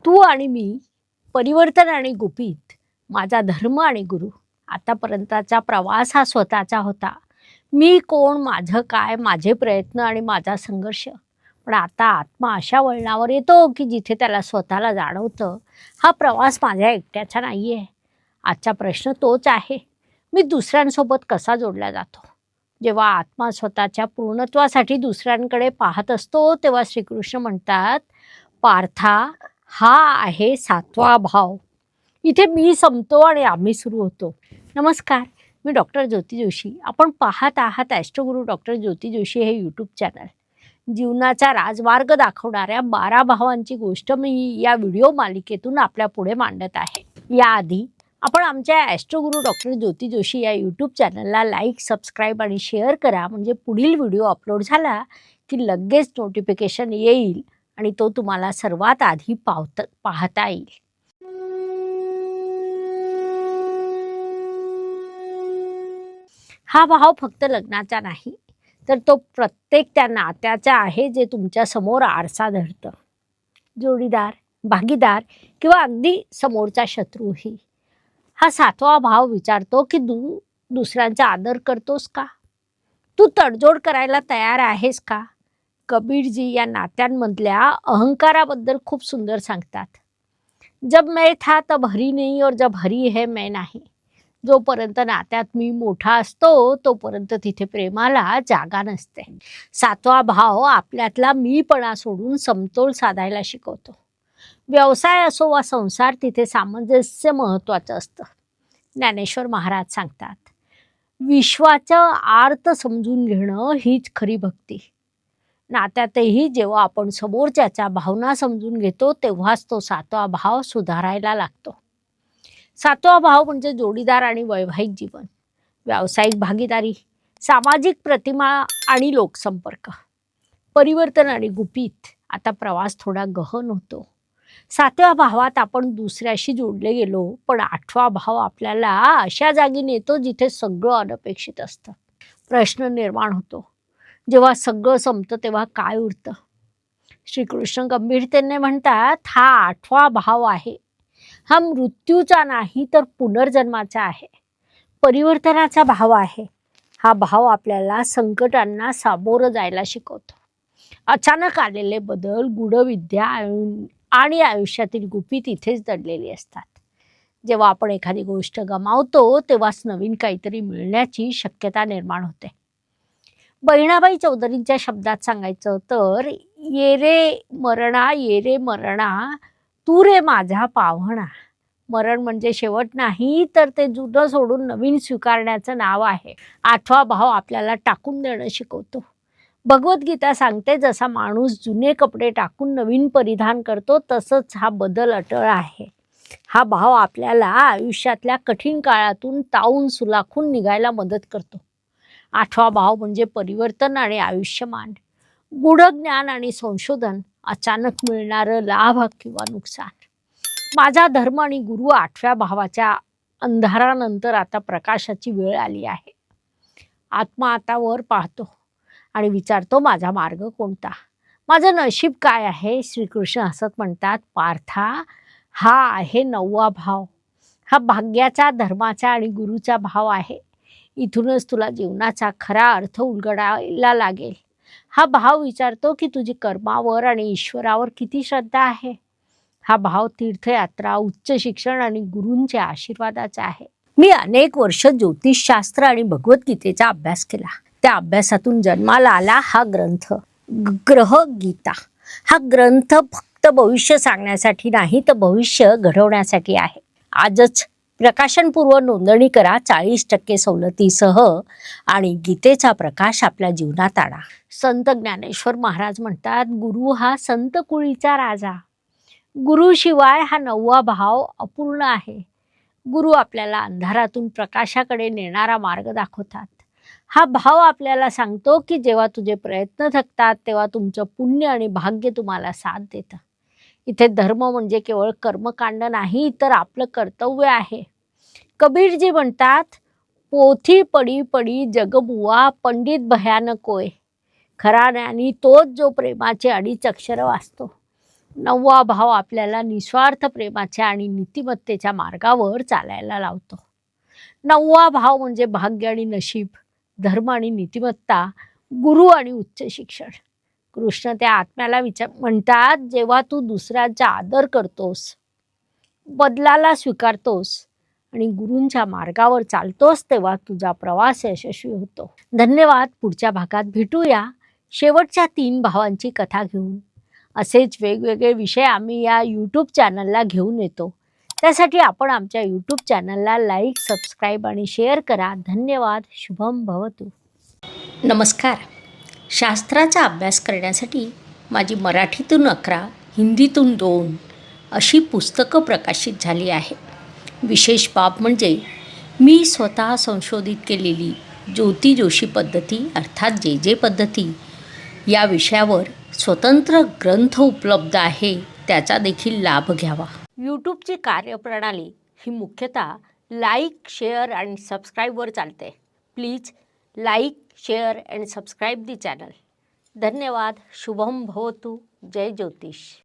तू आणि मी, परिवर्तन आणि गुपित, माझा धर्म आणि गुरु. आतापर्यंतचा प्रवास हा स्वतःचा होता. मी कोण, माझं काय, माझे प्रयत्न आणि माझा संघर्ष. पण आता आत्मा अशा वळणावर येतो की जिथे त्याला स्वतःला जाणवतं, हा प्रवास माझ्या एकट्याचा नाही आहे. आजचा प्रश्न तोच आहे, मी दुसऱ्यांसोबत कसा जोडला जातो. जेव्हा आत्मा स्वतःच्या पूर्णत्वासाठी दुसऱ्यांकडे पाहत असतो तेव्हा श्रीकृष्ण म्हणतात, पार्था, हा आहे 7वा भाव. इथे मी संपतो आणि आम्ही सुरू होतो. नमस्कार, मी डॉक्टर ज्योती जोशी. आपण पाहत आहात ॲस्ट्रोगुरू डॉक्टर ज्योती जोशी हे यूट्यूब चॅनल. जीवनाचा राजमार्ग दाखवणाऱ्या 12 भावांची गोष्ट मी या व्हिडिओ मालिकेतून आपल्या पुढे मांडत आहे. याआधी आपण आमच्या ॲस्ट्रोगुरू डॉक्टर ज्योती जोशी या यूट्यूब चॅनलला लाईक, सबस्क्राईब आणि शेअर करा, म्हणजे पुढील व्हिडिओ अपलोड झाला की लगेच नोटिफिकेशन येईल आणि तो तुम्हाला सर्वात आधी पाहता येईल. हा भाव फक्त लग्नाचा नाही, तर तो प्रत्येक त्या नात्याचा आहे जे तुमच्या समोर आरसा धरतं. जोडीदार, भागीदार किंवा अगदी समोरचा शत्रूही. हा 7वा भाव विचारतो की तू दुसऱ्यांचा आदर करतोस का? तू तडजोड करायला तयार आहेस का? कबीरजी या नात्यांमधल्या अहंकाराबद्दल खूप सुंदर सांगतात. जब मैं था तब हरी नहीं और जब हरी है मैं नाही. जोपर्यंत नात्यात मी मोठा असतो तोपर्यंत तिथे प्रेमाला जागा नसते. 7वा भाव आपल्यातला मीपणा सोडून समतोल साधायला शिकवतो. व्यवसाय असो वा संसार, तिथे सामंजस्य महत्त्वाचं असतं. ज्ञानेश्वर महाराज सांगतात, विश्वाचं आर्त समजून घेणं हीच खरी भक्ती. नात्यातही जेव्हा आपण समोरच्याच्या भावना समजून घेतो तेव्हाच तो 7वा भाव सुधारायला लागतो. 7वा भाव म्हणजे जोडीदार आणि वैवाहिक जीवन, व्यावसायिक भागीदारी, सामाजिक प्रतिमा आणि लोकसंपर्क, परिवर्तन आणि गुपित. आता प्रवास थोडा गहन होतो. 7व्या भावात आपण दुसऱ्याशी जोडले गेलो, पण 8वा भाव आपल्याला अशा जागी नेतो जिथे सगळं अनपेक्षित असतं. प्रश्न निर्माण होतो, जेव्हा सगळं संपतं तेव्हा काय उरतं? श्रीकृष्ण गंभीरतेने म्हणतात, हा 8वा भाव आहे. हा मृत्यूचा नाही तर पुनर्जन्माचा आहे, परिवर्तनाचा भाव आहे. हा भाव आपल्याला संकटांना सामोरं जायला शिकवतो. अचानक आलेले बदल, गूढविद्या आणि आयुष्यातील गुपित इथेच दडलेली असतात. जेव्हा आपण एखादी गोष्ट गमावतो तेव्हाच नवीन काहीतरी मिळण्याची शक्यता निर्माण होते. बहिणाबाई चौधरींच्या शब्दात सांगायचं तर, ये रे मरणा तू रे माझा पाव्हणा. मरण म्हणजे शेवट नाही, तर ते जुनं सोडून नवीन स्वीकारण्याचं नाव आहे. 8वा भाव आपल्याला टाकून देणं शिकवतो. भगवद्गीता सांगते, जसा माणूस जुने कपडे टाकून नवीन परिधान करतो तसंच हा बदल अटळ आहे. हा भाव आपल्याला आयुष्यातल्या कठीण काळातून तावून सुलाखून निघायला मदत करतो. 8वा भाव म्हणजे परिवर्तन आणि आयुष्यमान, गूढ ज्ञान आणि संशोधन, अचानक मिळणारं लाभ किंवा नुकसान. माझा धर्म आणि गुरु 8व्या भावाच्या अंधारानंतर आता प्रकाशाची वेळ आली आहे. आत्मा आता वर पाहतो आणि विचारतो, माझा मार्ग कोणता, माझं नशीब काय आहे? श्रीकृष्ण हसत म्हणतात, पार्था, हा आहे 9वा भाव. हा भाग्याचा, धर्माचा आणि गुरुचा भाव आहे. इथूनच तुला जीवनाचा खरा अर्थ उलगडायला लागेल. हा भाव विचारतो की तुझी कर्मावर आणि ईश्वरावर किती श्रद्धा आहे. हा भाव तीर्थयात्रा, उच्च शिक्षण आणि गुरूंच्या आशीर्वादाचा आहे. मी अनेक वर्ष ज्योतिषशास्त्र आणि भगवद्गीतेचा अभ्यास केला. त्या अभ्यासातून जन्माला आला हा ग्रंथ, ग्रह गीता. हा ग्रंथ फक्त भविष्य सांगण्यासाठी नाही, तर भविष्य घडवण्यासाठी आहे. आजच प्रकाशनपूर्व नोंदणी करा 40% सवलतीसह आणि गीतेचा प्रकाश आपल्या जीवनात आणा. संत ज्ञानेश्वर महाराज म्हणतात, गुरु हा संत कुळीचा राजा. गुरुशिवाय हा 9वा भाव अपूर्ण आहे. गुरु आपल्याला अंधारातून प्रकाशाकडे नेणारा मार्ग दाखवतात. हा भाव आपल्याला सांगतो की जेव्हा तुझे प्रयत्न थकतात तेव्हा तुमचं पुण्य आणि भाग्य तुम्हाला साथ देतं. इथे धर्म म्हणजे केवळ कर्मकांड नाही, तर आपलं कर्तव्य आहे. कबीरजी म्हणतात, पोथी पडी पडी जगबुवा, पंडित भयानक कोय. खरा ज्ञानी तोच जो प्रेमाचे 2.5 अक्षर वाचतो. 9वा भाव आपल्याला निस्वार्थ प्रेमाच्या आणि नीतिमत्तेच्या मार्गावर चालायला लावतो. 9वा भाव म्हणजे भाग्य आणि नशीब, धर्म आणि नीतिमत्ता, गुरु आणि उच्च शिक्षण. कृष्ण त्या आत्म्याला म्हणतात, जेव्हा तू दुसऱ्यांचा आदर करतोस, बदलाला स्वीकारतोस आणि गुरूंच्या मार्गावर चालतोस, तेव्हा तुझा प्रवास यशस्वी होतो. धन्यवाद. पुढच्या भागात भेटूया शेवटच्या 3 भावांची कथा घेऊन. असेच वेगवेगळे विषय आम्ही या यूट्यूब चॅनलला घेऊन येतो. त्यासाठी आपण आमच्या यूट्यूब चॅनलला लाईक, सबस्क्राईब आणि शेअर करा. धन्यवाद. शुभम भवतु. नमस्कार. शास्त्राचा अभ्यास करण्यासाठी माझी मराठीतून 11, हिंदीतून 2 अशी पुस्तकं प्रकाशित झाली आहे. विशेष बाब म्हणजे मी स्वतः संशोधित केलेली ज्योती जोशी पद्धती अर्थात जे पद्धती या विषयावर स्वतंत्र ग्रंथ उपलब्ध आहे, त्याचा देखील लाभ घ्यावा. यूट्यूबची कार्यप्रणाली ही मुख्यतः लाईक, शेअर आणि सबस्क्राईबवर चालते. Please like, share and subscribe the channel. धन्यवाद. शुभम भवतु. जय ज्योतिष.